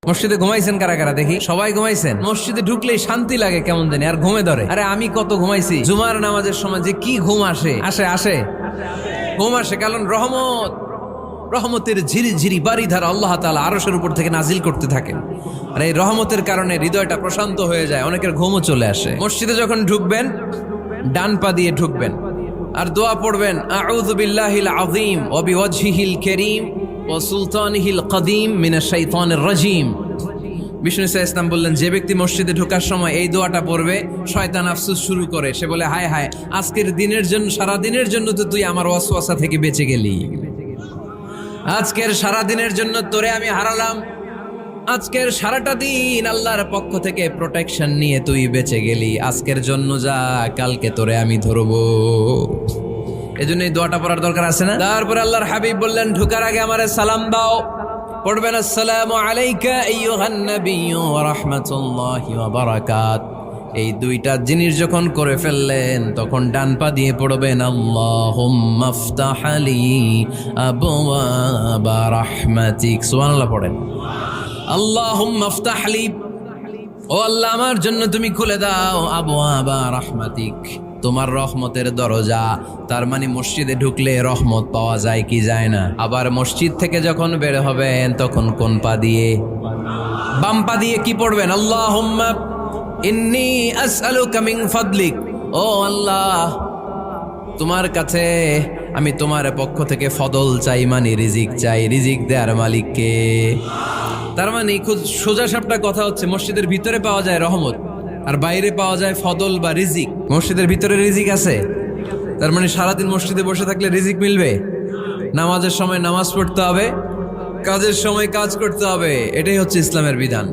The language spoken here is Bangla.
মসজিদে ঘুমাইছেন কারা কারা দেখি? সবাই ঘুমাইছেন। মসজিদে ঢুকলেই শান্তি লাগে কেমন জানি, আর ঘুমে ধরে। আরে আমি কত ঘুমাইছি, জুমার নামাজের সময় যে কি ঘুম আসে আসে আসে ঘুম আসে, কারণ রহমতের ঝিরি ঝিরি বাড়িধারা আল্লাহ তাআলা আরশের উপর থেকে নাজিল করতে থাকেন। আর এই রহমতের কারণে হৃদয়টা প্রশান্ত হয়ে যায়, অনেকের ঘুমও চলে আসে। মসজিদে যখন ঢুকবেন ডান পা দিয়ে ঢুকবেন আর দোয়া পড়বেন, আউযু বিল্লাহিল আযীম ওয়া বিওয়াজহিল কারীম ওয়া সুলতানিহিল কদীম মিনাশ শাইতানির রাজীম। বিষ্ণু ইসা ইসলাম বললেন, যে ব্যক্তি মসজিদে ঢোকার সময় এই দোয়াটা পড়বে, শয়তান আফসোস শুরু করে। সে বলে, হায় হায়, আজকের দিনের জন্য, সারা দিনের জন্য তো তুই আমার ওয়াসওয়াসা থেকে বেঁচে গেলি। আজকের সারা দিনের জন্য তোরে আমি হারালাম, আজকের সারাটা দিন আল্লাহর পক্ষ থেকে প্রোটেকশন নিয়ে তুই বেঁচে গেলি। আজকের জন্য যা, কালকে তোরে আমি ধরবো। এজন্য এই দোয়াটা পড়ার দরকার আছে না? তারপরে আল্লাহর হাবিব বললেন, ঢোকার আগে আমারে সালাম দাও। পড়বেন, আসসালামু আলাইকা আইয়ুহান নাবিয়্যু ওয়া রাহমাতুল্লাহি ওয়া বারাকাত। এই দুইটা জিনিস যখন করে ফেললেন, তখন ডান পা দিয়ে পড়বেন, আল্লাহুম্মা ইফতাহ লি আবওয়াবা রাহমাতিক। সুবহানাল্লাহ পড়েন। আল্লাহুম্মা ইফতাহ লি, ও আল্লাহ আমার জন্য তুমি খুলে দাও আবওয়াবা রাহমাতিক, তোমার রহমতের দরজা। তার মানে মসজিদে ঢুকলে রহমত পাওয়া যায় কি যায় না? আবার মসজিদ থেকে যখন বের হবেন তখন কোন পা দিয়ে? বাম পা দিয়ে কি পড়বেন? আল্লাহুম্মা ইন্নী আসআলুকা মিন ফাদলিক, ও আল্লাহ তোমার কাছে আমি তোমার পক্ষ থেকে ফদল চাই, মানে রিজিক চাই। রিজিক দেয়ার মালিক কে? তার মানে খুব সোজা সাপটা কথা হচ্ছে, মসজিদের ভিতরে পাওয়া যায় রহমত, আর বাইরে পাওয়া যায় ফদল বা রিজিক। মসজিদের ভিতরে রিজিক আছে, তার মানে সারাদিন মসজিদে বসে থাকলে রিজিক মিলবে। নামাজের সময় নামাজ পড়তে হবে, কাজের সময় কাজ করতে হবে। এটাই হচ্ছে ইসলামের বিধান।